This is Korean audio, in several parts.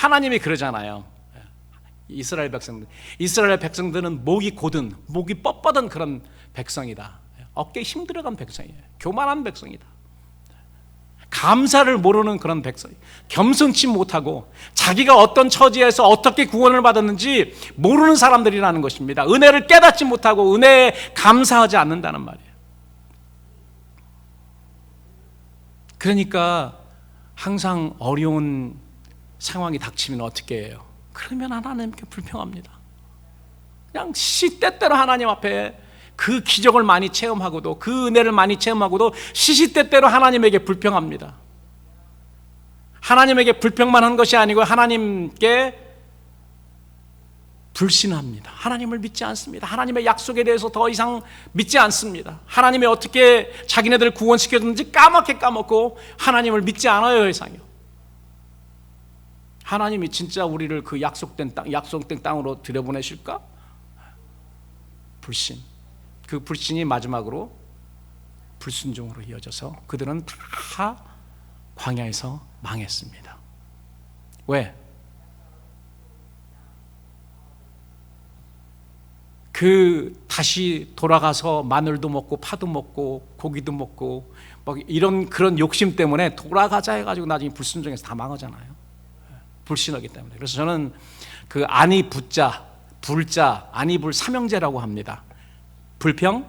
하나님이 그러잖아요. 이스라엘 백성들은 목이 곧은, 목이 뻣뻣한 그런 백성이다. 어깨에 힘들어간 백성이에요. 교만한 백성이다. 감사를 모르는 그런 백성, 겸손치 못하고 자기가 어떤 처지에서 어떻게 구원을 받았는지 모르는 사람들이라는 것입니다. 은혜를 깨닫지 못하고 은혜에 감사하지 않는다는 말이에요. 그러니까 항상 어려운 상황이 닥치면 어떻게 해요? 그러면 하나님께 불평합니다. 그냥 시때때로 하나님 앞에 그 기적을 많이 체험하고도, 그 은혜를 많이 체험하고도 시시때때로 하나님에게 불평합니다. 하나님에게 불평만 한 것이 아니고 하나님께 불신합니다. 하나님을 믿지 않습니다. 하나님의 약속에 대해서 더 이상 믿지 않습니다. 하나님이 어떻게 자기네들을 구원시켰는지 까맣게 까먹고 하나님을 믿지 않아요. 이상요. 하나님이 진짜 우리를 그 약속된 땅으로 들여보내실까? 불신. 그 불신이 마지막으로 불순종으로 이어져서 그들은 다 광야에서 망했습니다. 왜? 다시 돌아가서 마늘도 먹고 파도 먹고 고기도 먹고 막 이런 그런 욕심 때문에 돌아가자 해가지고 나중에 불순종해서 다 망하잖아요. 불신하기 때문에. 그래서 저는 그 아니 붙자 불자 아니 불 삼형제라고 합니다. 불평,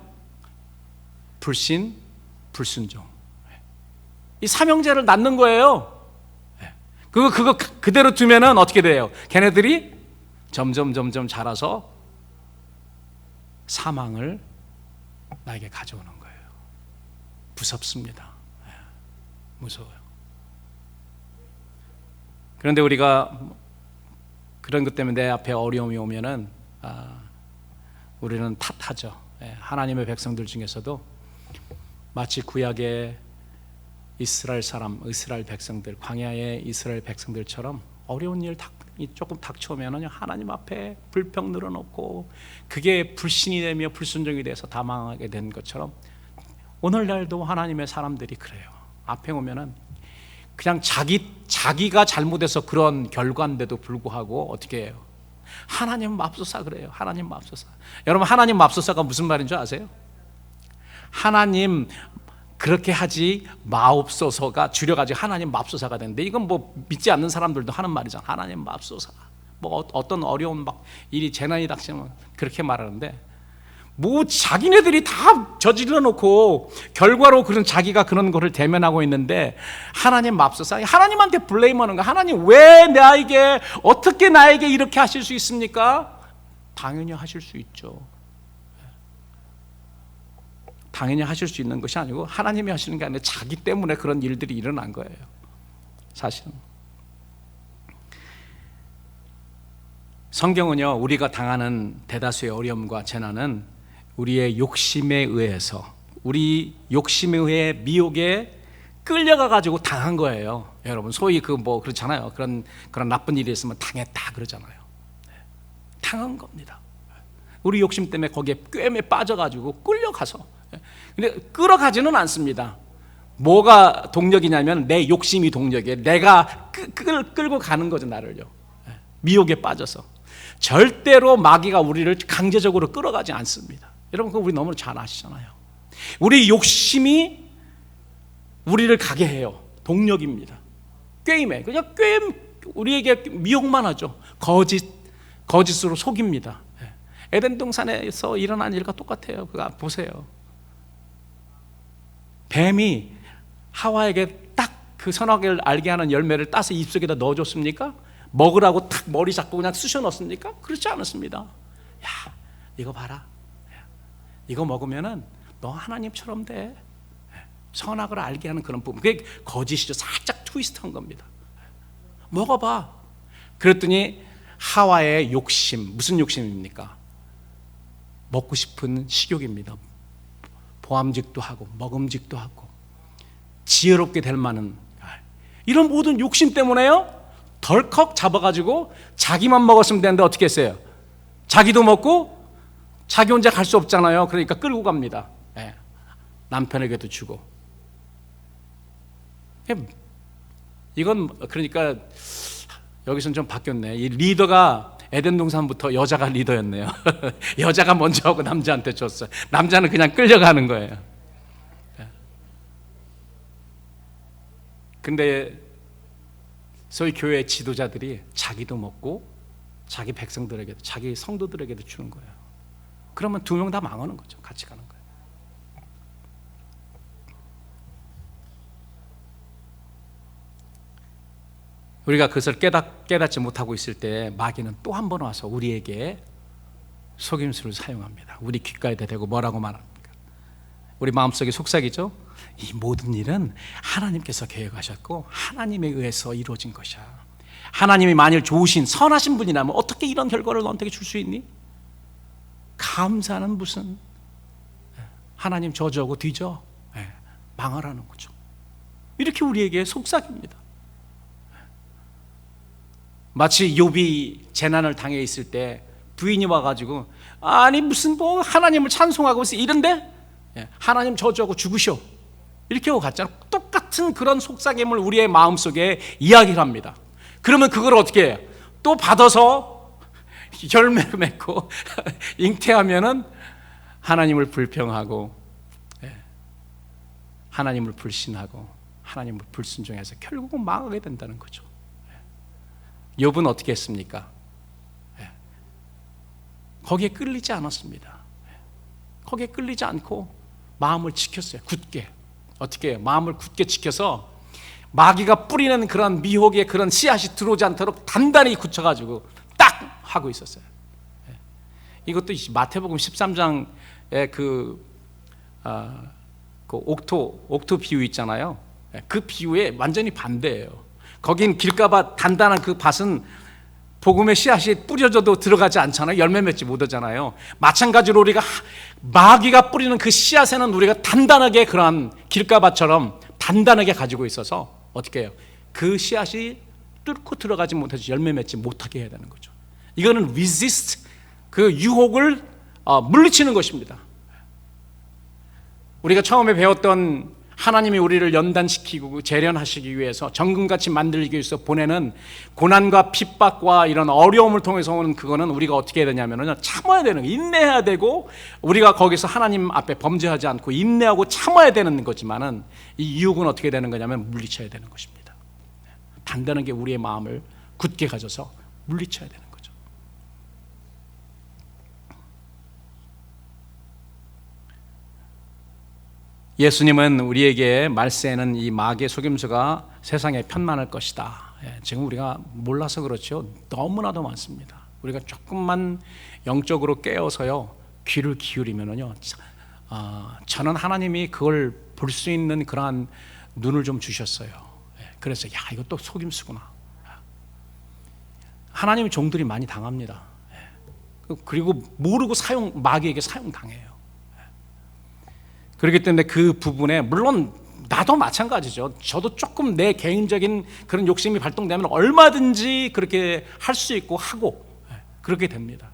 불신, 불순종. 이 삼형제를 낳는 거예요. 그거 그대로 두면은 어떻게 돼요? 걔네들이 점점 자라서 사망을 나에게 가져오는 거예요. 무섭습니다. 무서워요. 그런데 우리가 그런 것 때문에 내 앞에 어려움이 오면은 우리는 탓하죠. 하나님의 백성들 중에서도 마치 구약의 이스라엘 백성들, 광야의 이스라엘 백성들처럼 어려운 일 조금 닥쳐오면 하나님 앞에 불평 늘어놓고 그게 불신이 되며 불순종이 돼서 다 망하게 된 것처럼 오늘날도 하나님의 사람들이 그래요. 앞에 오면은 그냥 자기가 잘못해서 그런 결과인데도 불구하고 어떻게 해요? 하나님 맙소사 그래요. 하나님 맙소사. 여러분, 하나님 맙소사가 무슨 말인 줄 아세요? 하나님 그렇게 하지 마옵소서가 줄여가지고 하나님 맙소사가 되는데, 이건 뭐 믿지 않는 사람들도 하는 말이잖아. 하나님 맙소사. 뭐 어떤 어려운 막 일이 재난이 닥치면 그렇게 말하는데, 뭐 자기네들이 다 저질러 놓고 결과로 그런 자기가 그런 거를 대면하고 있는데 하나님 맙소사. 하나님한테 블레임하는 거야. 하나님 왜 나에게, 어떻게 나에게 이렇게 하실 수 있습니까? 당연히 하실 수 있죠. 당연히 하실 수 있는 것이 아니고 하나님이 하시는 게 아니라 자기 때문에 그런 일들이 일어난 거예요. 사실은 성경은요, 우리가 당하는 대다수의 어려움과 재난은 우리의 욕심에 의해서, 우리 욕심에 의해 미혹에 끌려가 가지고 당한 거예요. 여러분, 소위 그렇잖아요. 그런 나쁜 일이 있으면 당했다 그러잖아요. 당한 겁니다. 우리 욕심 때문에 거기에 꿰매 빠져가지고 끌려가서. 근데 끌어가지는 않습니다. 뭐가 동력이냐면 내 욕심이 동력이에요. 내가 끌고 가는 거죠, 나를요. 미혹에 빠져서. 절대로 마귀가 우리를 강제적으로 끌어가지 않습니다. 여러분, 그거 우리 너무 잘 아시잖아요. 우리 욕심이 우리를 가게 해요. 동력입니다. 꾀임에 그냥 우리에게 미혹만 하죠. 거짓으로 속입니다. 에덴 동산에서 일어난 일과 똑같아요. 그거 보세요. 뱀이 하와에게 딱 그 선악을 알게 하는 열매를 따서 입속에다 넣어줬습니까? 먹으라고 탁 머리 잡고 그냥 쑤셔 넣었습니까? 그렇지 않았습니다. 야, 이거 봐라. 이거 먹으면은 너 하나님처럼 돼. 선악을 알게 하는 그런 부분. 그게 거짓이죠. 살짝 트위스트한 겁니다. 먹어봐. 그랬더니 하와의 욕심, 무슨 욕심입니까? 먹고 싶은 식욕입니다. 보암직도 하고 먹음직도 하고 지혜롭게 될 만한 이런 모든 욕심 때문에요, 덜컥 잡아가지고 자기만 먹었으면 되는데 어떻게 했어요? 자기도 먹고 자기 혼자 갈 수 없잖아요. 그러니까 끌고 갑니다. 남편에게도 주고. 이건 그러니까 여기서는 좀 바뀌었네. 이 리더가 에덴 동산부터 여자가 리더였네요. 여자가 먼저 하고 남자한테 줬어요. 남자는 그냥 끌려가는 거예요. 근데 소위 교회 지도자들이 자기도 먹고 자기 백성들에게도, 자기 성도들에게도 주는 거예요. 그러면 두 명 다 망하는 거죠. 같이 가는 거예요. 우리가 그것을 깨닫지 못하고 있을 때 마귀는 또 한 번 와서 우리에게 속임수를 사용합니다. 우리 귓가에다 대고 뭐라고 말합니까? 우리 마음속에 속삭이죠. 이 모든 일은 하나님께서 계획하셨고 하나님에 의해서 이루어진 것이야. 하나님이 만일 좋으신 선하신 분이라면 어떻게 이런 결과를 너한테 줄 수 있니? 감사는 무슨, 하나님 저주하고 뒤져, 망하라는 거죠. 이렇게 우리에게 속삭입니다. 마치 욥이 재난을 당해 있을 때 부인이 와가지고 아니 무슨 뭐 하나님을 찬송하고 있어 이런데 하나님 저주하고 죽으셔 이렇게 하고 갔잖아. 똑같은 그런 속삭임을 우리의 마음속에 이야기를 합니다. 그러면 그걸 어떻게 해요? 또 받아서 열매를 맺고 잉태하면은 하나님을 불평하고 하나님을 불신하고 하나님을 불순종해서 결국은 망하게 된다는 거죠. 욥은 어떻게 했습니까? 거기에 끌리지 않았습니다. 거기에 끌리지 않고 마음을 지켰어요. 굳게. 어떻게 해요? 마음을 굳게 지켜서 마귀가 뿌리는 그런 미혹의 그런 씨앗이 들어오지 않도록 단단히 굳혀가지고 딱 하고 있었어요. 이것도 마태복음 13장의 그 옥토 비유 있잖아요. 그 비유에 완전히 반대예요. 거긴 길가밭, 단단한 그 밭은 복음의 씨앗이 뿌려져도 들어가지 않잖아요. 열매 맺지 못하잖아요. 마찬가지로 우리가 마귀가 뿌리는 그 씨앗에는 우리가 단단하게 그러한 길가밭처럼 단단하게 가지고 있어서 어떻게 해요? 그 씨앗이 뚫고 들어가지 못해서 열매 맺지 못하게 해야 되는 거죠. 이거는 resist, 그 유혹을 물리치는 것입니다. 우리가 처음에 배웠던 하나님이 우리를 연단시키고 재련하시기 위해서 정금같이 만들기 위해서 보내는 고난과 핍박과 이런 어려움을 통해서 오는 그거는 우리가 어떻게 해야 되냐면요, 참아야 되는 거예요. 인내해야 되고 우리가 거기서 하나님 앞에 범죄하지 않고 인내하고 참아야 되는 거지만은 이 유혹은 어떻게 되는 거냐면 물리쳐야 되는 것입니다. 단단하게 우리의 마음을 굳게 가져서 물리쳐야 되는 거죠. 예수님은 우리에게 말세에는 이 마귀의 속임수가 세상에 편만할 것이다. 지금 우리가 몰라서 그렇죠. 너무나도 많습니다. 우리가 조금만 영적으로 깨어서요 귀를 기울이면은요, 저는 하나님이 그걸 볼 수 있는 그러한 눈을 좀 주셨어요. 그래서 야, 이거 또 속임수구나. 하나님의 종들이 많이 당합니다. 그리고 모르고 마귀에게 사용당해요. 그렇기 때문에 그 부분에 물론 나도 마찬가지죠. 저도 조금 내 개인적인 그런 욕심이 발동되면 얼마든지 그렇게 할 수 있고 하고 그렇게 됩니다.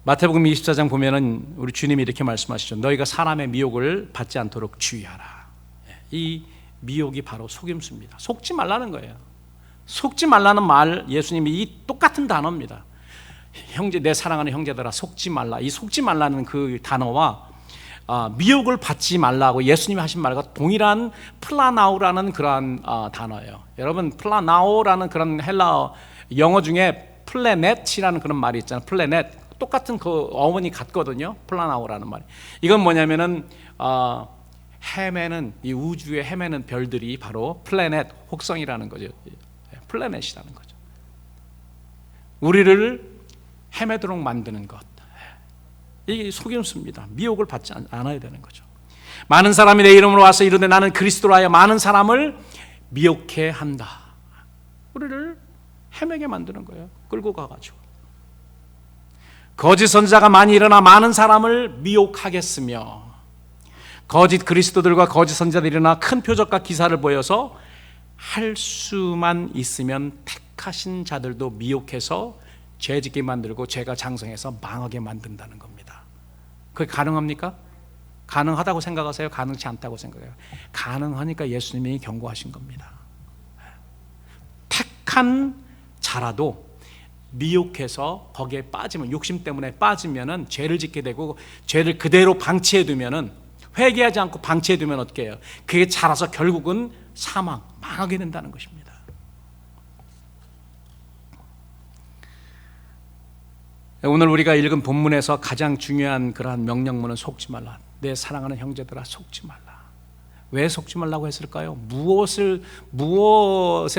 마태복음 24장 보면은 우리 주님이 이렇게 말씀하시죠. 너희가 사람의 미혹을 받지 않도록 주의하라. 이 미혹이 바로 속임수입니다. 속지 말라는 거예요. 속지 말라는 말, 예수님이 이 똑같은 단어입니다. 형제, 내 사랑하는 형제들아 속지 말라. 이 속지 말라는 그 단어와 미혹을 받지 말라고 예수님이 하신 말과 동일한 플라나오라는 그러한 단어예요. 여러분, 플라나오라는 그런 헬라어 영어 중에 플래넷이라는 그런 말이 있잖아요. 플래넷, 똑같은 그 어원이 같거든요. 플라나오라는 말이. 이건 뭐냐면은 헤매는, 이 우주에 헤매는 별들이 바로 플래넷, 혹성이라는 거죠. 플래넷이라는 거죠. 우리를 헤매도록 만드는 것, 이게 속임수입니다. 미혹을 받지 않아야 되는 거죠. 많은 사람이 내 이름으로 와서 이르되 나는 그리스도로 하여 많은 사람을 미혹해 한다. 우리를 헤매게 만드는 거예요. 끌고 가가지고. 거짓 선지자가 많이 일어나 많은 사람을 미혹하겠으며 거짓 그리스도들과 거짓 선지자들이 일어나 큰 표적과 기사를 보여서 할 수만 있으면 택하신 자들도 미혹해서 죄짓게 만들고 죄가 장성해서 망하게 만든다는 겁니다. 그게 가능합니까? 가능하다고 생각하세요? 가능치 않다고 생각해요? 가능하니까 예수님이 경고하신 겁니다. 택한 자라도 미혹해서 거기에 빠지면, 욕심 때문에 빠지면은 죄를 짓게 되고, 죄를 그대로 방치해 두면은, 회개하지 않고 방치해 두면 어떻게 해요? 그게 자라서 결국은 사망, 망하게 된다는 것입니다. 오늘 우리가 읽은 본문에서 가장 중요한 그러한 명령문은 속지 말라. 내 사랑하는 형제들아, 속지 말라. 왜 속지 말라고 했을까요? 무엇에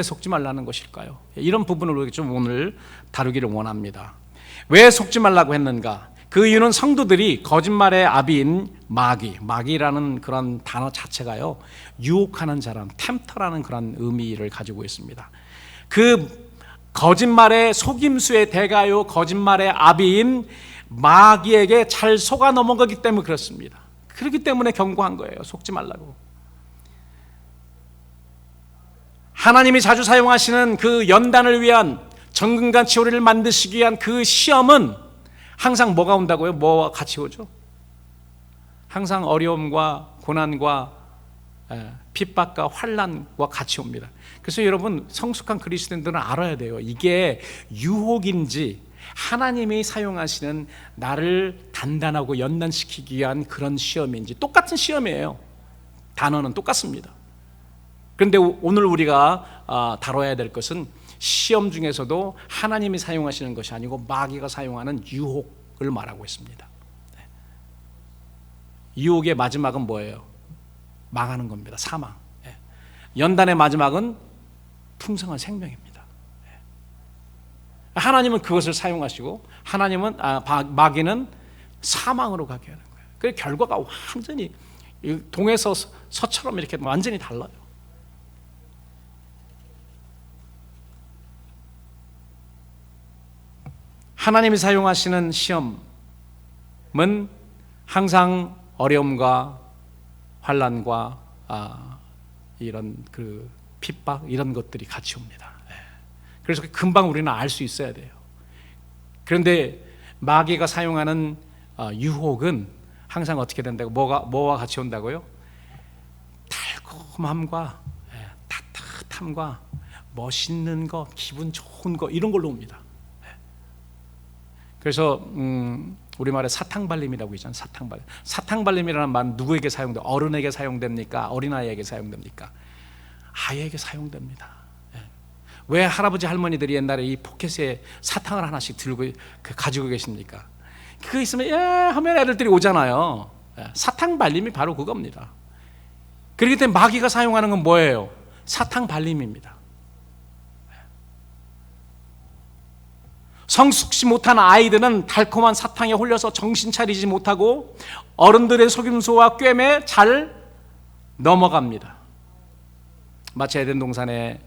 속지 말라는 것일까요? 이런 부분을 우리가 좀 오늘 다루기를 원합니다. 왜 속지 말라고 했는가? 그 이유는 성도들이 거짓말의 아비인 마귀라는 그런 단어 자체가요, 유혹하는 사람, 템터라는 그런 의미를 가지고 있습니다. 그 거짓말의 속임수의 대가요, 거짓말의 아비인 마귀에게 잘 속아 넘어가기 때문에 그렇습니다. 그렇기 때문에 경고한 거예요. 속지 말라고. 하나님이 자주 사용하시는 그 연단을 위한, 정금같이 우리를 만드시기 위한 그 시험은 항상 뭐가 온다고요? 뭐와 같이 오죠? 항상 어려움과 고난과 핍박과 환난과 같이 옵니다. 그래서 여러분, 성숙한 그리스도인들은 알아야 돼요. 이게 유혹인지 하나님이 사용하시는 나를 단단하고 연단시키기 위한 그런 시험인지. 똑같은 시험이에요. 단어는 똑같습니다. 그런데 오늘 우리가 다뤄야 될 것은 시험 중에서도 하나님이 사용하시는 것이 아니고 마귀가 사용하는 유혹을 말하고 있습니다. 유혹의 마지막은 뭐예요? 망하는 겁니다. 사망. 연단의 마지막은 풍성한 생명입니다. 하나님은 그것을 사용하시고, 마귀는 사망으로 가게 하는 거예요. 그 결과가 완전히 동에서 서처럼 이렇게 완전히 달라요. 하나님이 사용하시는 시험은 항상 어려움과 환난과 이런 그 핍박, 이런 것들이 같이 옵니다. 그래서 금방 우리는 알 수 있어야 돼요. 그런데 마귀가 사용하는 유혹은 항상 어떻게 된다고? 뭐와 같이 온다고요? 달콤함과 따뜻함과 멋있는 것, 기분 좋은 것, 이런 걸로 옵니다. 그래서 우리말에 사탕발림이라고 있잖아요. 사탕발림. 사탕발림이라는 말은 누구에게 사용돼? 어른에게 사용됩니까? 어린아이에게 사용됩니까? 아이에게 사용됩니다. 왜 할아버지 할머니들이 옛날에 이 포켓에 사탕을 하나씩 들고 가지고 계십니까? 그거 있으면 하면 애들이 오잖아요. 사탕발림이 바로 그겁니다. 그렇기 때문에 마귀가 사용하는 건 뭐예요? 사탕발림입니다. 성숙지 못한 아이들은 달콤한 사탕에 홀려서 정신 차리지 못하고 어른들의 속임수와 꿰매 잘 넘어갑니다. 마치 에덴 동산의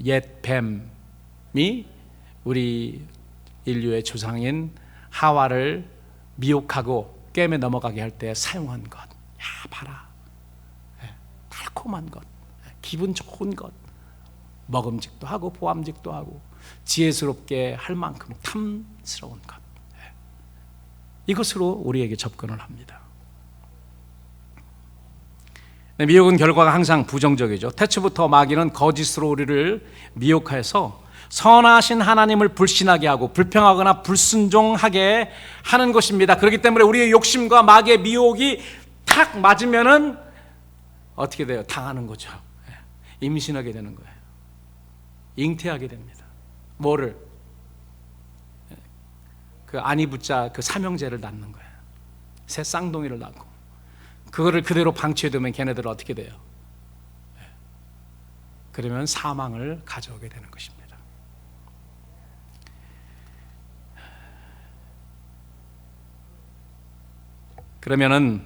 옛 뱀이 우리 인류의 조상인 하와를 미혹하고 꿰매 넘어가게 할 때 사용한 것. 봐라. 달콤한 것, 기분 좋은 것, 먹음직도 하고 보암직도 하고 지혜스럽게 할 만큼 탐스러운 것, 이것으로 우리에게 접근을 합니다. 미혹은 결과가 항상 부정적이죠. 태초부터 마귀는 거짓으로 우리를 미혹해서 선하신 하나님을 불신하게 하고 불평하거나 불순종하게 하는 것입니다. 그렇기 때문에 우리의 욕심과 마귀의 미혹이 탁 맞으면은 어떻게 돼요? 당하는 거죠. 임신하게 되는 거예요. 잉태하게 됩니다. 뭐를? 그 아니 붙자 그 삼형제를 낳는 거예요. 새 쌍둥이를 낳고 그거를 그대로 방치해두면 걔네들은 어떻게 돼요? 그러면 사망을 가져오게 되는 것입니다. 그러면은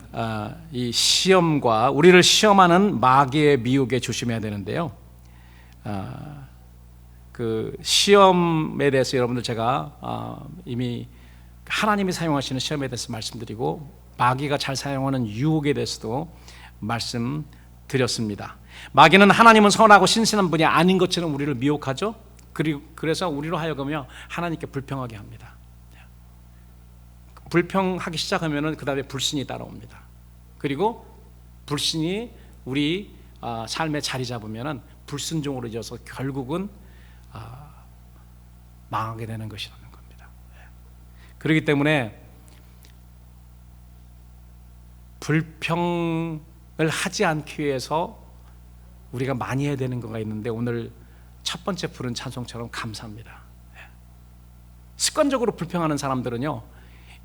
이 시험과 우리를 시험하는 마귀의 미혹에 조심해야 되는데요. 그 시험에 대해서 여러분들 제가 이미 하나님이 사용하시는 시험에 대해서 말씀드리고 마귀가 잘 사용하는 유혹에 대해서도 말씀드렸습니다. 마귀는 하나님은 선하고 신실한 분이 아닌 것처럼 우리를 미혹하죠. 그래서 우리로 하여금요 하나님께 불평하게 합니다. 불평하기 시작하면은 그 다음에 불신이 따라옵니다. 그리고 불신이 우리 삶에 자리 잡으면은 불순종으로 이어서 결국은 망하게 되는 것이라는 겁니다. 그렇기 때문에 불평을 하지 않기 위해서 우리가 많이 해야 되는 거가 있는데, 오늘 첫 번째 부른 찬송처럼 감사합니다. 습관적으로 불평하는 사람들은요,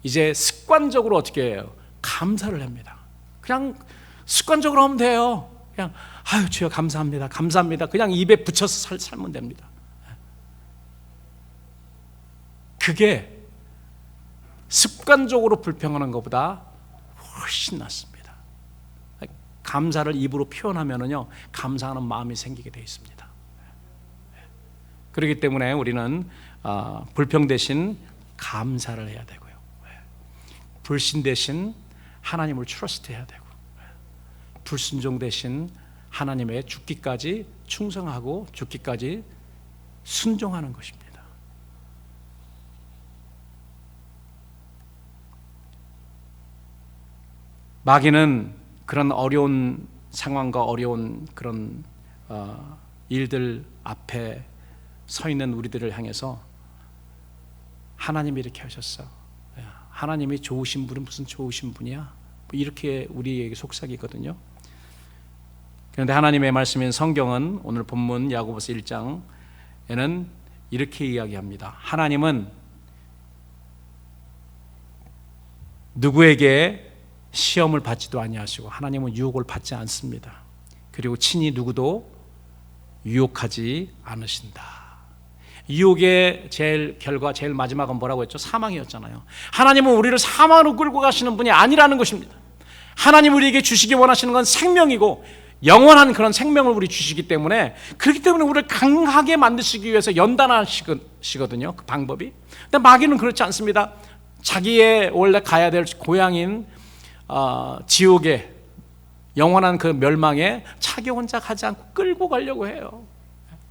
이제 습관적으로 어떻게 해요? 감사를 합니다. 그냥 습관적으로 하면 돼요. 그냥 아유 주여 감사합니다, 감사합니다. 그냥 입에 붙여서 살면 됩니다. 그게 습관적으로 불평하는 것보다 훨씬 낫습니다. 감사를 입으로 표현하면은요, 감사하는 마음이 생기게 되어 있습니다. 그렇기 때문에 우리는 불평 대신 감사를 해야 되고요, 불신 대신 하나님을 트러스트해야 되고, 불순종 대신 하나님의 죽기까지 충성하고 죽기까지 순종하는 것입니다. 마귀는 그런 어려운 상황과 어려운 그런 일들 앞에 서 있는 우리들을 향해서 하나님이 이렇게 하셨어, 하나님이 좋으신 분은 무슨 좋으신 분이야, 이렇게 우리에게 속삭이거든요. 그런데 하나님의 말씀인 성경은 오늘 본문 야고보서 1장에는 이렇게 이야기합니다. 하나님은 누구에게 시험을 받지도 아니하시고 하나님은 유혹을 받지 않습니다. 그리고 친히 누구도 유혹하지 않으신다. 유혹의 제일 마지막은 뭐라고 했죠? 사망이었잖아요. 하나님은 우리를 사망으로 끌고 가시는 분이 아니라는 것입니다. 하나님 우리에게 주시기 원하시는 건 생명이고 영원한 그런 생명을 우리 주시기 때문에, 그렇기 때문에 우리를 강하게 만드시기 위해서 연단하시거든요, 그 방법이. 근데 마귀는 그렇지 않습니다. 자기의 원래 가야 될 고향인 지옥에, 영원한 그 멸망에 자기 혼자 가지 않고 끌고 가려고 해요.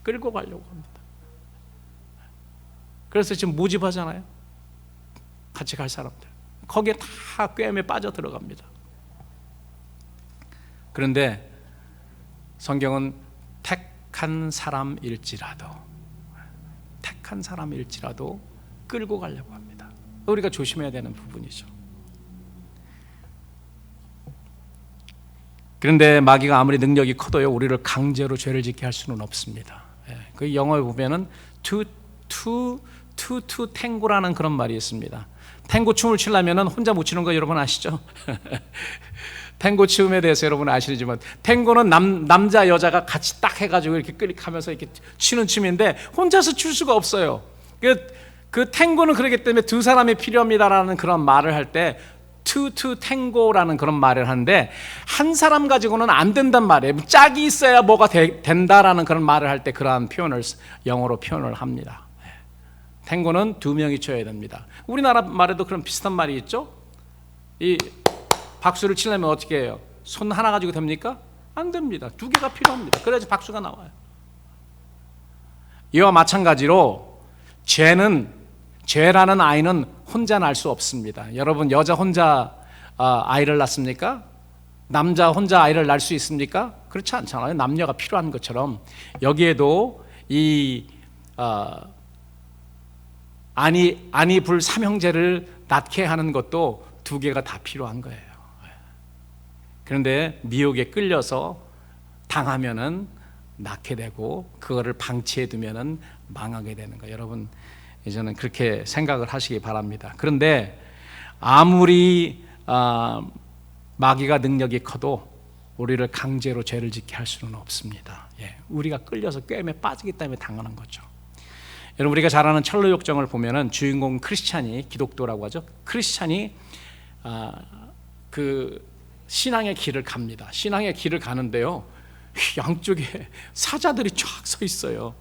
끌고 가려고 합니다. 그래서 지금 모집하잖아요, 같이 갈 사람들. 거기에 다 꿰매 빠져 들어갑니다. 그런데 성경은 택한 사람일지라도 끌고 가려고 합니다. 우리가 조심해야 되는 부분이죠. 그런데 마귀가 아무리 능력이 커도요, 우리를 강제로 죄를 짓게 할 수는 없습니다. 그 영어에 보면은 to 탱고라는 그런 말이 있습니다. 탱고 춤을 추려면은 혼자 못 추는 거 여러분 아시죠? 탱고 춤에 대해서 여러분 아시지만, 탱고는 남자 여자가 같이 딱 해가지고 이렇게 끌릭하면서 이렇게 추는 춤인데 혼자서 출 수가 없어요. 그 탱고는 그렇기 때문에 두 사람이 필요합니다라는 그런 말을 할 때 to 탱고라는 그런 말을 하는데, 한 사람 가지고는 안 된단 말이에요. 짝이 있어야 뭐가 된다라는 그런 말을 할 때 그러한 표현을 영어로 표현을 합니다. 탱고는 두 명이 쳐야 됩니다. 우리나라 말에도 그런 비슷한 말이 있죠. 이 박수를 치려면 어떻게 해요? 손 하나 가지고 됩니까? 안 됩니다. 두 개가 필요합니다. 그래야지 박수가 나와요. 이와 마찬가지로 죄라는 아이는 혼자 낳을 수 없습니다. 여러분, 여자 혼자 아이를 낳습니까? 남자 혼자 아이를 낳을 수 있습니까? 그렇지 않잖아요. 남녀가 필요한 것처럼 여기에도 이 아니 불 삼형제를 낳게 하는 것도 두 개가 다 필요한 거예요. 그런데 미혹에 끌려서 당하면은 낳게 되고, 그거를 방치해 두면은 망하게 되는 거예요. 여러분, 이제는 그렇게 생각을 하시기 바랍니다. 그런데 아무리 마귀가 능력이 커도 우리를 강제로 죄를 짓게 할 수는 없습니다. 우리가 끌려서 꿰매 빠지기 때문에 당하는 거죠. 여러분, 우리가 잘 아는 철로역정을 보면은 주인공 크리스찬이, 기독교라고 하죠, 크리스찬이 그 신앙의 길을 갑니다. 신앙의 길을 가는데요, 양쪽에 사자들이 쫙 서 있어요.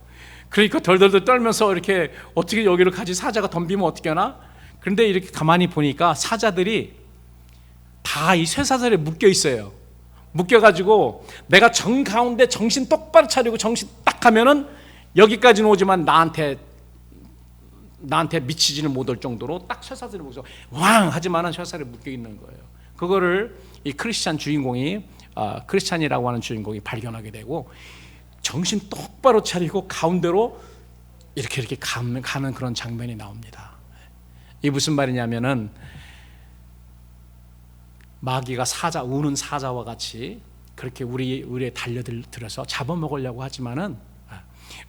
그러니까 덜덜덜 떨면서 이렇게 어떻게 여기를 가지, 사자가 덤비면 어떻게 하나? 그런데 이렇게 가만히 보니까 사자들이 다 이 쇠사슬에 묶여 있어요. 묶여가지고 내가 정 가운데 정신 똑바로 차리고 정신 딱 하면은 여기까지는 오지만 나한테 미치지는 못할 정도로 딱 쇠사슬에 묶여서 왕 하지만은 쇠사슬에 묶여 있는 거예요. 그거를 이 크리스찬 주인공이 크리스찬이라고 하는 주인공이 발견하게 되고 정신 똑바로 차리고 가운데로 이렇게 가는 그런 장면이 나옵니다. 이게 무슨 말이냐면은 마귀가 우는 사자와 같이 그렇게 우리의 달려들어서 잡아먹으려고 하지만은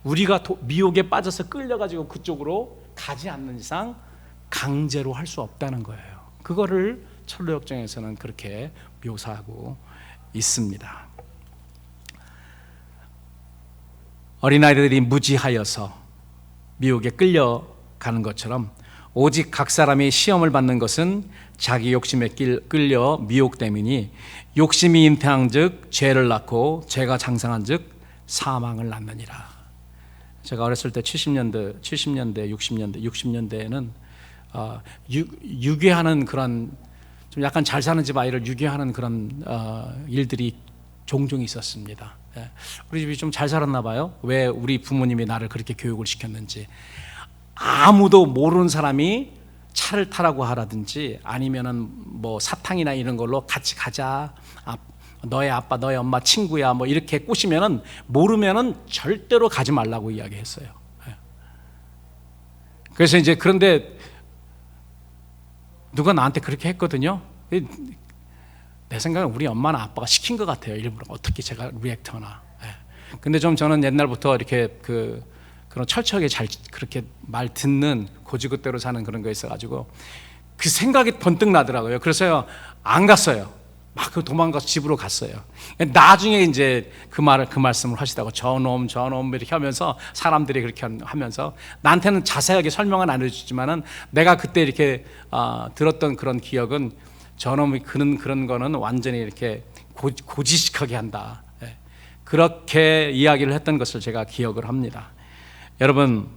우리가 미혹에 빠져서 끌려가지고 그쪽으로 가지 않는 이상 강제로 할 수 없다는 거예요. 그거를 철로역정에서는 그렇게 묘사하고 있습니다. 어린아이들이 무지하여서 미혹에 끌려가는 것처럼 오직 각 사람이 시험을 받는 것은 자기 욕심에 끌려 미혹됨이니 욕심이 잉태한즉 죄를 낳고 죄가 장성한즉 사망을 낳느니라. 제가 어렸을 때 70년대, 60년대에는 유괴하는 그런 좀 약간 잘 사는 집 아이를 유괴하는 그런 일들이 종종 있었습니다. 우리 집이 좀 잘 살았나 봐요. 왜 우리 부모님이 나를 그렇게 교육을 시켰는지. 아무도 모르는 사람이 차를 타라고 하라든지 아니면은 뭐 사탕이나 이런 걸로 같이 가자, 너의 아빠 너의 엄마 친구야 뭐 이렇게 꼬시면은 모르면은 절대로 가지 말라고 이야기했어요. 그래서 이제 그런데 누가 나한테 그렇게 했거든요. 내 생각엔 우리 엄마나 아빠가 시킨 것 같아요. 일부러 어떻게 제가 리액터나. 근데 좀 저는 옛날부터 이렇게 그런 철저하게 잘 그렇게 말 듣는 고지그대로 사는 그런 거 있어가지고 그 생각이 번뜩 나더라고요. 그래서 안 갔어요. 막 도망가서 집으로 갔어요. 나중에 이제 그 말씀을 하시다가 저놈 이렇게 하면서 사람들이 그렇게 하면서 나한테는 자세하게 설명은 안 해주지만은 내가 그때 이렇게 들었던 그런 기억은 저놈이 그런 거는 완전히 이렇게 고지식하게 한다. 그렇게 이야기를 했던 것을 제가 기억을 합니다. 여러분,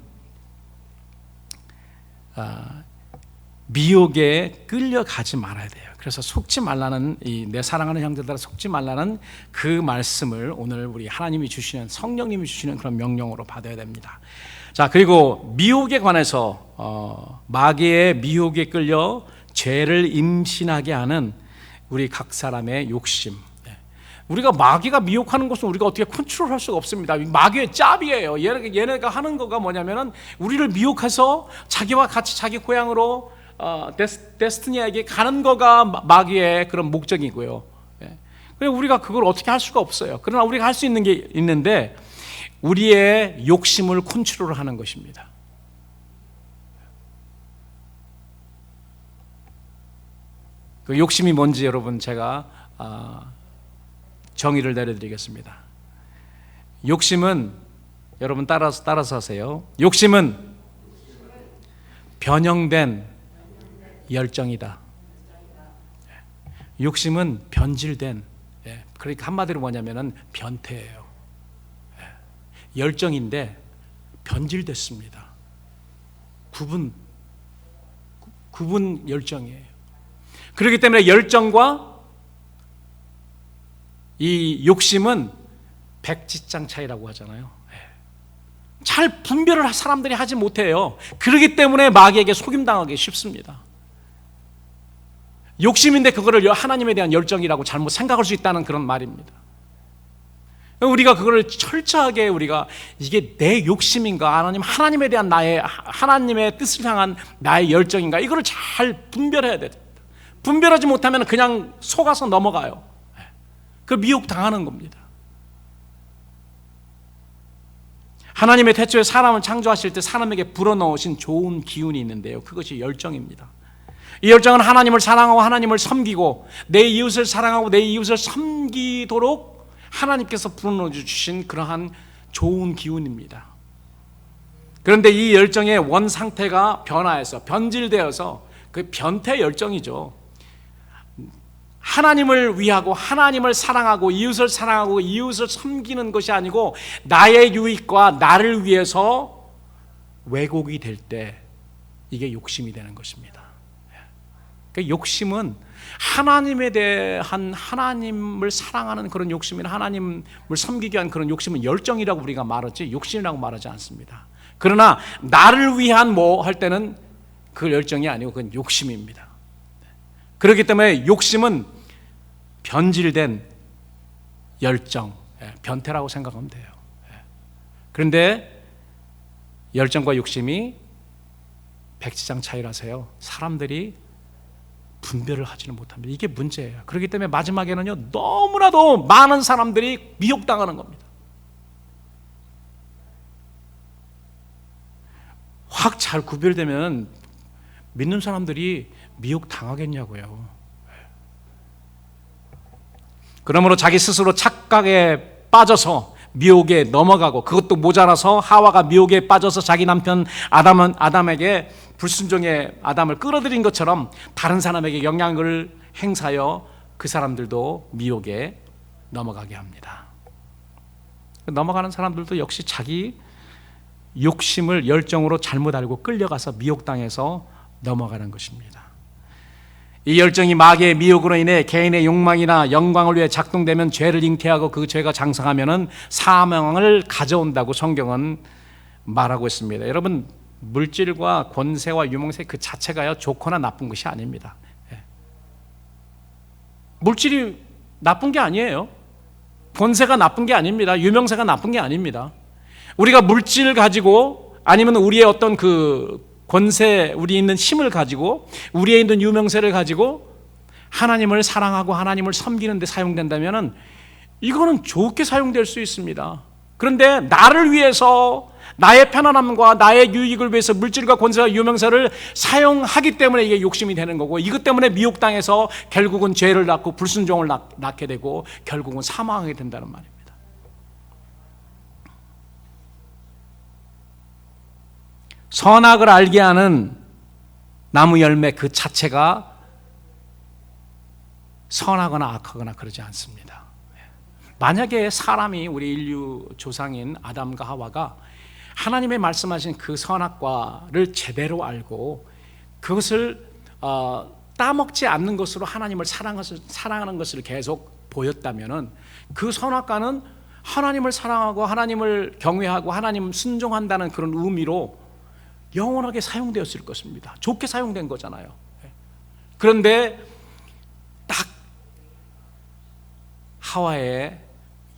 미혹에 끌려가지 말아야 돼요. 그래서 속지 말라는 내 사랑하는 형제들아 속지 말라는 그 말씀을 오늘 우리 하나님이 주시는 성령님이 주시는 그런 명령으로 받아야 됩니다. 자, 그리고 미혹에 관해서 마귀의 미혹에 끌려 죄를 임신하게 하는 우리 각 사람의 욕심. 우리가 마귀가 미혹하는 것은 우리가 어떻게 컨트롤할 수가 없습니다. 마귀의 짭이에요. 얘네가 하는 거가 뭐냐면은 우리를 미혹해서 자기와 같이 자기 고향으로 데스티니에게 가는 거가 마귀의 그런 목적이고요. 그래서 우리가 그걸 어떻게 할 수가 없어요. 그러나 우리가 할 수 있는 게 있는데 우리의 욕심을 컨트롤하는 것입니다. 그 욕심이 뭔지 여러분 제가 정의를 내려드리겠습니다. 욕심은 여러분 따라서 하세요. 욕심은 변형된 열정이다. 욕심은 변질된, 그러니까 한마디로 뭐냐면은 변태예요. 열정인데 변질됐습니다. 구분 열정이에요. 그렇기 때문에 열정과 이 욕심은 백지장 차이라고 하잖아요. 잘 분별을 사람들이 하지 못해요. 그렇기 때문에 마귀에게 속임당하기 쉽습니다. 욕심인데 그거를 하나님에 대한 열정이라고 잘못 생각할 수 있다는 그런 말입니다. 우리가 그거를 철저하게 우리가 이게 내 욕심인가 하나님에 대한 하나님의 뜻을 향한 나의 열정인가 이거를 잘 분별해야 됩니다. 분별하지 못하면 그냥 속아서 넘어가요. 그 미혹 당하는 겁니다. 하나님의 태초에 사람을 창조하실 때 사람에게 불어넣으신 좋은 기운이 있는데요. 그것이 열정입니다. 이 열정은 하나님을 사랑하고 하나님을 섬기고 내 이웃을 사랑하고 내 이웃을 섬기도록 하나님께서 불어넣어 주신 그러한 좋은 기운입니다. 그런데 이 열정의 원 상태가 변화해서 변질되어서 그 변태 열정이죠. 하나님을 위하고 하나님을 사랑하고 이웃을 섬기는 것이 아니고 나의 유익과 나를 위해서 왜곡이 될 때 이게 욕심이 되는 것입니다. 그 욕심은 하나님에 대한 하나님을 사랑하는 그런 욕심이나 하나님을 섬기기 위한 그런 욕심은 열정이라고 우리가 말하지 욕심이라고 말하지 않습니다. 그러나 나를 위한 뭐 할 때는 그 열정이 아니고 그건 욕심입니다. 그렇기 때문에 욕심은 변질된 열정, 변태라고 생각하면 돼요. 그런데 열정과 욕심이 백지장 차이라서요, 사람들이 분별을 하지는 못합니다. 이게 문제예요. 그렇기 때문에 마지막에는요, 너무나도 많은 사람들이 미혹당하는 겁니다. 확 잘 구별되면 믿는 사람들이 미혹당하겠냐고요. 그러므로 자기 스스로 착각에 빠져서 미혹에 넘어가고, 그것도 모자라서 하와가 미혹에 빠져서 자기 남편 아담에게 불순종의 아담을 끌어들인 것처럼 다른 사람에게 영향을 행사하여 그 사람들도 미혹에 넘어가게 합니다. 넘어가는 사람들도 역시 자기 욕심을 열정으로 잘못 알고 끌려가서 미혹당해서 넘어가는 것입니다. 이 열정이 마귀의 미혹으로 인해 개인의 욕망이나 영광을 위해 작동되면 죄를 잉태하고 그 죄가 장성하면 사망을 가져온다고 성경은 말하고 있습니다. 여러분, 물질과 권세와 유명세 그 자체가요, 좋거나 나쁜 것이 아닙니다. 물질이 나쁜 게 아니에요. 권세가 나쁜 게 아닙니다. 유명세가 나쁜 게 아닙니다. 우리가 물질을 가지고, 아니면 우리의 어떤 그 권세, 우리 있는 힘을 가지고, 우리에 있는 유명세를 가지고 하나님을 사랑하고 하나님을 섬기는 데 사용된다면 이거는 좋게 사용될 수 있습니다. 그런데 나를 위해서, 나의 편안함과 나의 유익을 위해서 물질과 권세와 유명세를 사용하기 때문에 이게 욕심이 되는 거고, 이것 때문에 미혹당해서 결국은 죄를 낳고 불순종을 낳게 되고 결국은 사망하게 된다는 말입니다. 선악을 알게 하는 나무 열매 그 자체가 선하거나 악하거나 그러지 않습니다. 만약에 사람이, 우리 인류 조상인 아담과 하와가 하나님의 말씀하신 그 선악과를 제대로 알고 그것을 따먹지 않는 것으로 하나님을 사랑하는 것을 계속 보였다면, 그 선악과는 하나님을 사랑하고 하나님을 경외하고 하나님 순종한다는 그런 의미로 영원하게 사용되었을 것입니다. 좋게 사용된 거잖아요. 그런데 딱 하와의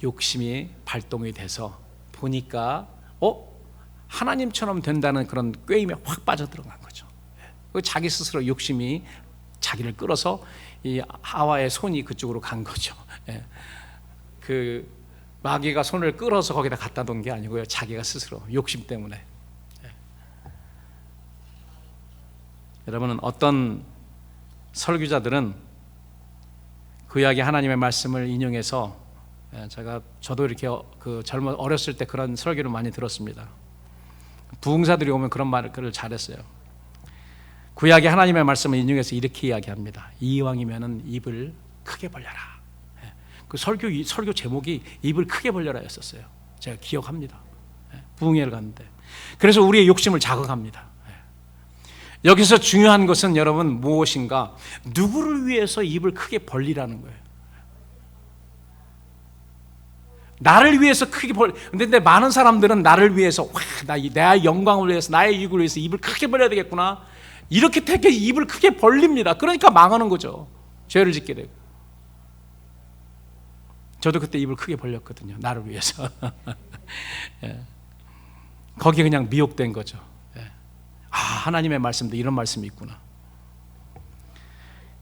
욕심이 발동이 돼서 보니까 하나님처럼 된다는 그런 꾀임에 확 빠져들어간 거죠. 자기 스스로 욕심이 자기를 끌어서 이 하와의 손이 그쪽으로 간 거죠. 그 마귀가 손을 끌어서 거기다 갖다 놓은 게 아니고요, 자기가 스스로 욕심 때문에. 여러분은, 어떤 설교자들은 구약의 하나님의 말씀을 인용해서, 저도 이렇게 어렸을 때 그런 설교를 많이 들었습니다. 부흥사들이 오면 그런 말을 잘했어요. 구약의 하나님의 말씀을 인용해서 이렇게 이야기합니다. 이왕이면은 입을 크게 벌려라. 그 설교 제목이 입을 크게 벌려라였었어요. 제가 기억합니다. 부흥회를 갔는데. 그래서 우리의 욕심을 자극합니다. 여기서 중요한 것은 여러분 무엇인가? 누구를 위해서 입을 크게 벌리라는 거예요. 나를 위해서 크게 근데 많은 사람들은 나를 위해서, 내 영광을 위해서, 나의 이익을 위해서 입을 크게 벌려야 되겠구나, 이렇게 되게 입을 크게 벌립니다. 그러니까 망하는 거죠. 죄를 짓게 되고. 저도 그때 입을 크게 벌렸거든요, 나를 위해서. 거기에 그냥 미혹된 거죠. 하나님의 말씀도 이런 말씀이 있구나.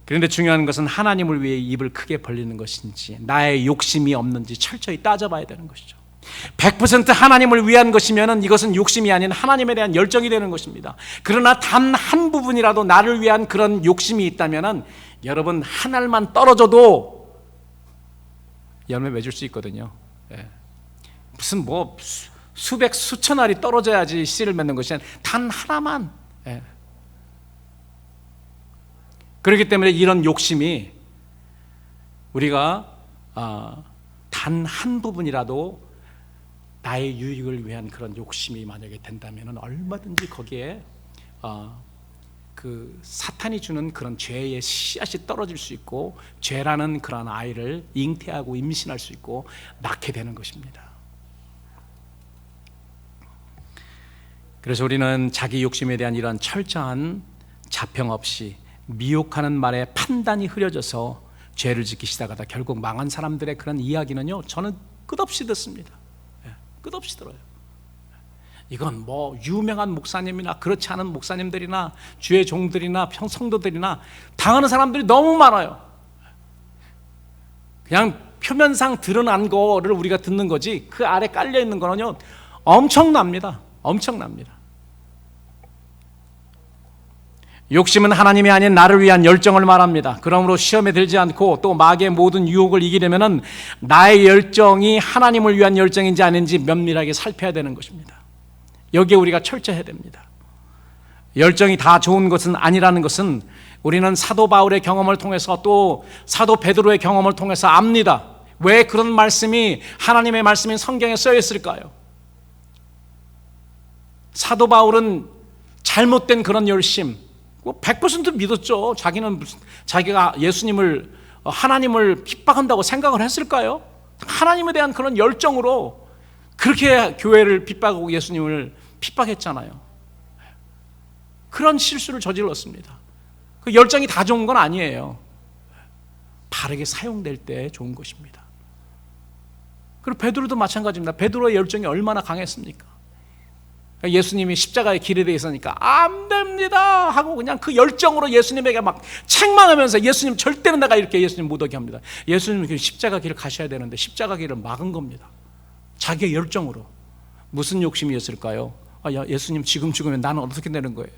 그런데 중요한 것은 하나님을 위해 입을 크게 벌리는 것인지, 나의 욕심이 없는지 철저히 따져봐야 되는 것이죠. 100% 하나님을 위한 것이면 이것은 욕심이 아닌 하나님에 대한 열정이 되는 것입니다. 그러나 단 한 부분이라도 나를 위한 그런 욕심이 있다면 여러분, 한 알만 떨어져도 열매 맺을 수 있거든요. 무슨 수백 수천 알이 떨어져야지 씨를 맺는 것이 아니라 단 하나만. 그렇기 때문에 이런 욕심이 우리가 단 한 부분이라도 나의 유익을 위한 그런 욕심이 만약에 된다면 얼마든지 거기에 그 사탄이 주는 그런 죄의 씨앗이 떨어질 수 있고, 죄라는 그런 아이를 잉태하고 임신할 수 있고 낳게 되는 것입니다. 그래서 우리는 자기 욕심에 대한 이런 철저한 자평 없이 미혹하는 말에 판단이 흐려져서 죄를 짓기 시작하다 결국 망한 사람들의 그런 이야기는요, 저는 끝없이 듣습니다. 끝없이 들어요. 이건 뭐 유명한 목사님이나 그렇지 않은 목사님들이나 주의 종들이나 성도들이나 당하는 사람들이 너무 많아요. 그냥 표면상 드러난 거를 우리가 듣는 거지 그 아래 깔려 있는 거는요 엄청납니다. 엄청납니다. 욕심은 하나님이 아닌 나를 위한 열정을 말합니다. 그러므로 시험에 들지 않고 또 마귀의 모든 유혹을 이기려면 나의 열정이 하나님을 위한 열정인지 아닌지 면밀하게 살펴야 되는 것입니다. 여기에 우리가 철저해야 됩니다. 열정이 다 좋은 것은 아니라는 것은 우리는 사도 바울의 경험을 통해서 또 사도 베드로의 경험을 통해서 압니다. 왜 그런 말씀이 하나님의 말씀인 성경에 쓰여 있을까요? 사도 바울은 잘못된 그런 열심 100% 믿었죠. 자기가 예수님을 하나님을 핍박한다고 생각을 했을까요? 하나님에 대한 그런 열정으로 그렇게 교회를 핍박하고 예수님을 핍박했잖아요. 그런 실수를 저질렀습니다. 그 열정이 다 좋은 건 아니에요. 바르게 사용될 때 좋은 것입니다. 그리고 베드로도 마찬가지입니다. 베드로의 열정이 얼마나 강했습니까? 예수님이 십자가에 길에 대해 있으니까 안 됩니다 하고 그냥 그 열정으로 예수님에게 막 책망하면서 예수님 절대로 내가 이렇게 예수님 못 오게 합니다. 예수님은 십자가 길을 가셔야 되는데 십자가 길을 막은 겁니다. 자기의 열정으로. 무슨 욕심이었을까요? 예수님 지금 죽으면 나는 어떻게 되는 거예요?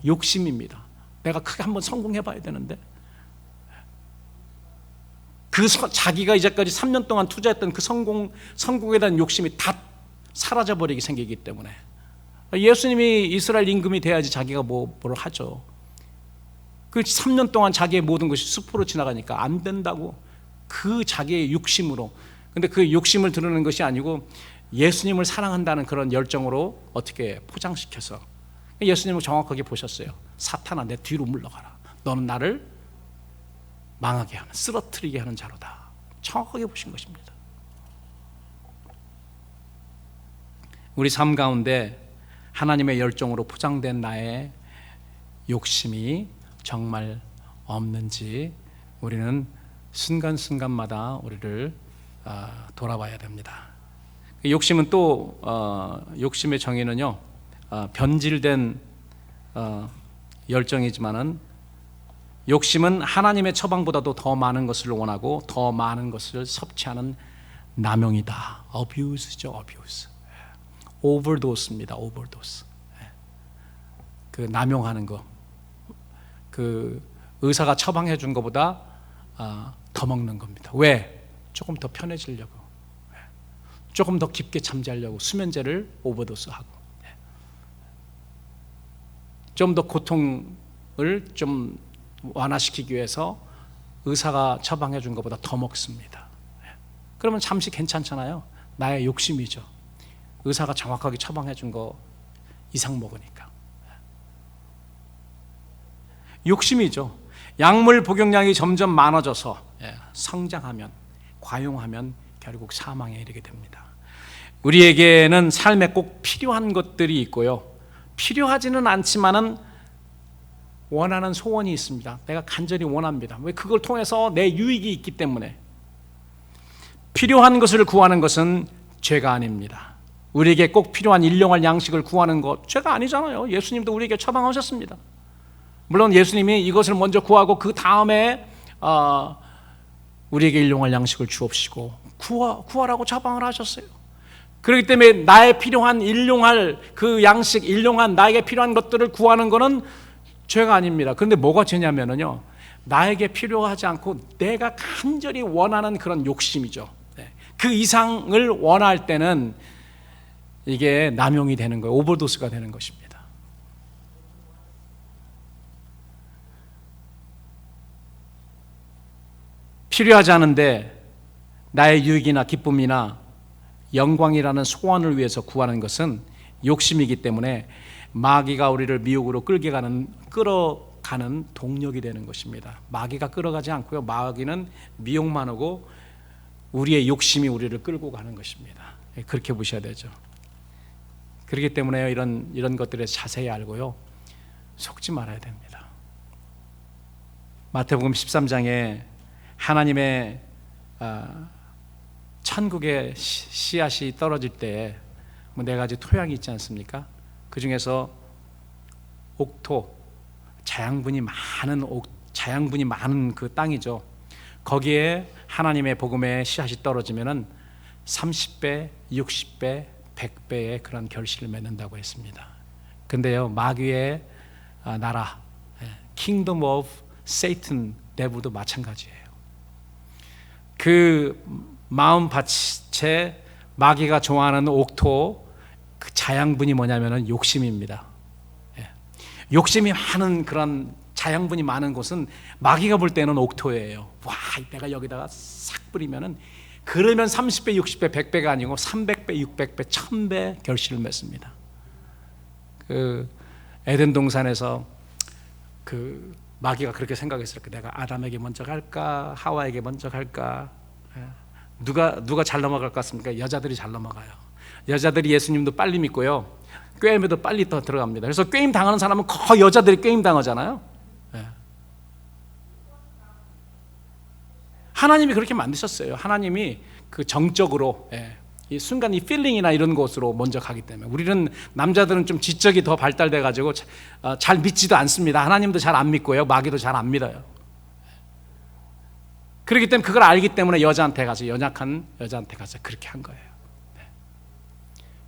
욕심입니다. 내가 크게 한번 성공해 봐야 되는데 자기가 이제까지 3년 동안 투자했던 그 성공에 대한 욕심이 다 사라져버리게 생기기 때문에 예수님이 이스라엘 임금이 돼야지 자기가 뭘 하죠. 그 3년 동안 자기의 모든 것이 수포로 지나가니까 안 된다고 그 자기의 욕심으로. 근데 그 욕심을 드러내는 것이 아니고 예수님을 사랑한다는 그런 열정으로 어떻게 포장시켜서 예수님을 정확하게 보셨어요. 사탄아 내 뒤로 물러가라. 너는 나를 망하게 하는, 쓰러뜨리게 하는 자로다. 정확하게 보신 것입니다. 우리 삶 가운데 하나님의 열정으로 포장된 나의 욕심이 정말 없는지 우리는 순간순간마다 우리를 돌아봐야 됩니다. 욕심은 또 욕심의 정의는요 변질된 열정이지만은 욕심은 하나님의 처방보다도 더 많은 것을 원하고 더 많은 것을 섭취하는 남용이다. abuse죠, abuse. 오버도스입니다. 오버도스. 그 남용하는 거. 그 의사가 처방해 준 것보다 더 먹는 겁니다. 왜? 조금 더 편해지려고. 조금 더 깊게 잠자려고 수면제를 오버도스하고. 좀 더 고통을 좀 완화시키기 위해서 의사가 처방해 준 것보다 더 먹습니다. 그러면 잠시 괜찮잖아요. 나의 욕심이죠. 의사가 정확하게 처방해 준 거 이상 먹으니까. 욕심이죠. 약물 복용량이 점점 많아져서 성장하면, 과용하면 결국 사망에 이르게 됩니다. 우리에게는 삶에 꼭 필요한 것들이 있고요. 필요하지는 않지만은 원하는 소원이 있습니다. 내가 간절히 원합니다. 왜? 그걸 통해서 내 유익이 있기 때문에. 필요한 것을 구하는 것은 죄가 아닙니다. 우리에게 꼭 필요한 일용할 양식을 구하는 것 죄가 아니잖아요. 예수님도 우리에게 처방하셨습니다. 물론 예수님이 이것을 먼저 구하고 그 다음에 우리에게 일용할 양식을 주옵시고 구하라고 처방을 하셨어요. 그렇기 때문에 나의 필요한 일용할 그 양식, 일용한 나에게 필요한 것들을 구하는 것은 죄가 아닙니다. 그런데 뭐가 죄냐면요, 나에게 필요하지 않고 내가 간절히 원하는 그런 욕심이죠. 그 이상을 원할 때는 이게 남용이 되는 거예요. 오버도스가 되는 것입니다. 필요하지 않은데 나의 유익이나 기쁨이나 영광이라는 소원을 위해서 구하는 것은 욕심이기 때문에 마귀가 우리를 미혹으로 끌어가는 동력이 되는 것입니다. 마귀가 끌어가지 않고요, 마귀는 미혹만 하고 우리의 욕심이 우리를 끌고 가는 것입니다. 그렇게 보셔야 되죠. 그렇기 때문에 이런 것들에 자세히 알고요, 속지 말아야 됩니다. 마태복음 13장에 하나님의 천국의 씨앗이 떨어질 때 뭐 4가지 토양이 있지 않습니까? 그 중에서 옥토, 자양분이 많은 그 땅이죠. 거기에 하나님의 복음의 씨앗이 떨어지면은 30배, 60배, 100배의 그런 결실을 맺는다고 했습니다. 근데요, 마귀의 나라, Kingdom of Satan, 대부도 마찬가지예요. 그 마음밭에 마귀가 좋아하는 옥토, 그 자양분이 뭐냐면은 욕심입니다. 욕심이 많은 그런 자양분이 많은 곳은 마귀가 볼 때는 옥토예요. 와, 내가 여기다가 싹 뿌리면은, 그러면 30배, 60배, 100배가 아니고 300배, 600배, 1000배 결실을 맺습니다. 그 에덴 동산에서 그 마귀가 그렇게 생각했을 거예요. 내가 아담에게 먼저 갈까, 하와에게 먼저 갈까? 누가 잘 넘어갈 것 같습니까? 여자들이 잘 넘어가요. 여자들이 예수님도 빨리 믿고요, 꾀임에도 빨리 더 들어갑니다. 그래서 꾀임 당하는 사람은 거의 여자들이 꾀임 당하잖아요. 하나님이 그렇게 만드셨어요. 하나님이 그 정적으로, 이 순간 이 필링이나 이런 곳으로 먼저 가기 때문에, 우리는 남자들은 좀 지적이 더 발달돼 가지고 잘 믿지도 않습니다. 하나님도 잘 안 믿고요, 마귀도 잘 안 믿어요. 그렇기 때문에 그걸 알기 때문에 여자한테 가서, 연약한 여자한테 가서 그렇게 한 거예요.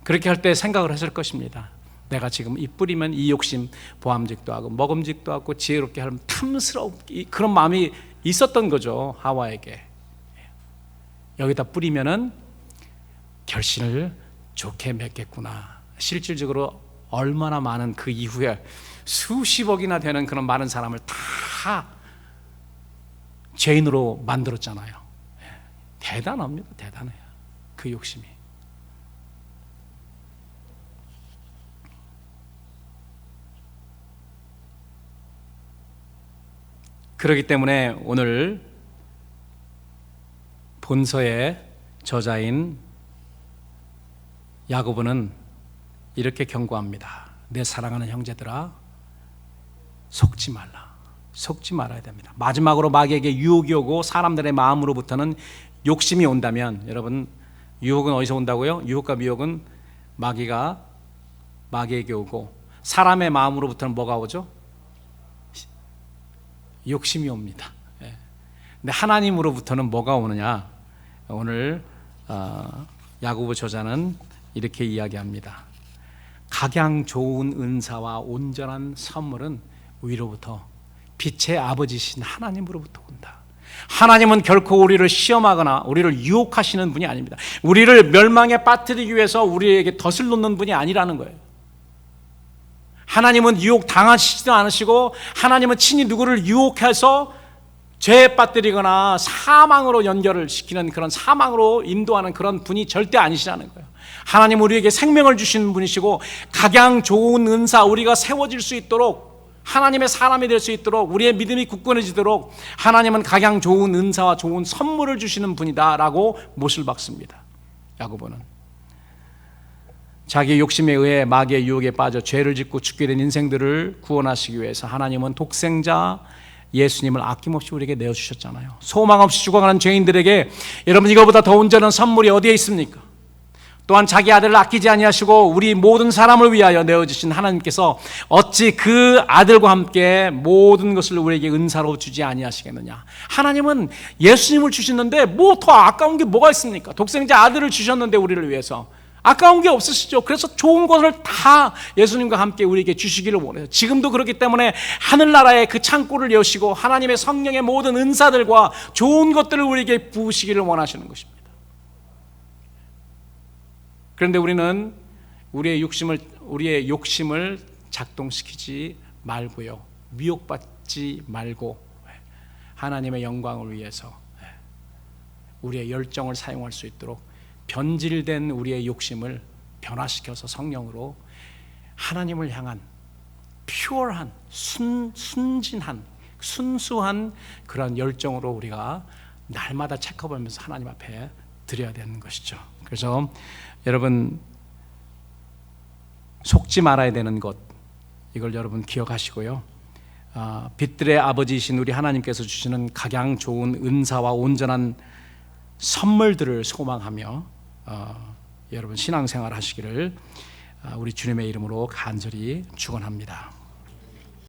그렇게 할 때 생각을 했을 것입니다. 내가 지금 이 뿌리면 이 욕심, 보암직도 하고 먹음직도 하고 지혜롭게 하면 탐스러운 그런 마음이 있었던 거죠, 하와에게. 여기다 뿌리면은 결실을 좋게 맺겠구나. 실질적으로 얼마나 많은, 그 이후에 수십억이나 되는 그런 많은 사람을 다 죄인으로 만들었잖아요. 대단합니다. 대단해요, 그 욕심이. 그렇기 때문에 오늘 본서의 저자인 야고보는 이렇게 경고합니다. 내 사랑하는 형제들아, 속지 말라. 속지 말아야 됩니다. 마지막으로 마귀에게 유혹이 오고 사람들의 마음으로부터는 욕심이 온다면, 여러분, 유혹은 어디서 온다고요? 유혹과 미혹은 마귀에게 오고, 사람의 마음으로부터는 뭐가 오죠? 욕심이 옵니다. 근데 하나님으로부터는 뭐가 오느냐? 오늘 야고보 저자는 이렇게 이야기합니다. 각양 좋은 은사와 온전한 선물은 위로부터, 빛의 아버지신 하나님으로부터 온다. 하나님은 결코 우리를 시험하거나 우리를 유혹하시는 분이 아닙니다. 우리를 멸망에 빠뜨리기 위해서 우리에게 덫을 놓는 분이 아니라는 거예요. 하나님은 유혹 당하시지도 않으시고, 하나님은 친히 누구를 유혹해서 죄에 빠뜨리거나 사망으로 연결을 시키는, 그런 사망으로 인도하는 그런 분이 절대 아니시라는 거예요. 하나님은 우리에게 생명을 주시는 분이시고, 각양 좋은 은사, 우리가 세워질 수 있도록, 하나님의 사람이 될 수 있도록, 우리의 믿음이 굳건해지도록 하나님은 각양 좋은 은사와 좋은 선물을 주시는 분이다라고 못을 박습니다. 야고보는 자기의 욕심에 의해 마귀의 유혹에 빠져 죄를 짓고 죽게 된 인생들을 구원하시기 위해서 하나님은 독생자 예수님을 아낌없이 우리에게 내어주셨잖아요. 소망 없이 죽어가는 죄인들에게, 여러분, 이거보다 더 온전한 선물이 어디에 있습니까? 또한 자기 아들을 아끼지 아니하시고 우리 모든 사람을 위하여 내어주신 하나님께서 어찌 그 아들과 함께 모든 것을 우리에게 은사로 주지 아니하시겠느냐. 하나님은 예수님을 주시는데 뭐 더 아까운 게 뭐가 있습니까? 독생자 아들을 주셨는데 우리를 위해서 아까운 게 없으시죠. 그래서 좋은 것을 다 예수님과 함께 우리에게 주시기를 원해요. 지금도 그렇기 때문에 하늘나라의 그 창고를 여시고 하나님의 성령의 모든 은사들과 좋은 것들을 우리에게 부으시기를 원하시는 것입니다. 그런데 우리는 우리의 욕심을 작동시키지 말고요, 미혹받지 말고 하나님의 영광을 위해서 우리의 열정을 사용할 수 있도록 변질된 우리의 욕심을 변화시켜서 성령으로 하나님을 향한 퓨어한, 순진한, 순수한 그런 열정으로 우리가 날마다 체크하면서 하나님 앞에 드려야 되는 것이죠. 그래서 여러분, 속지 말아야 되는 것, 이걸 여러분 기억하시고요, 빛들의 아버지이신 우리 하나님께서 주시는 각양 좋은 은사와 온전한 선물들을 소망하며 여러분 신앙생활 하시기를 우리 주님의 이름으로 간절히 축원합니다.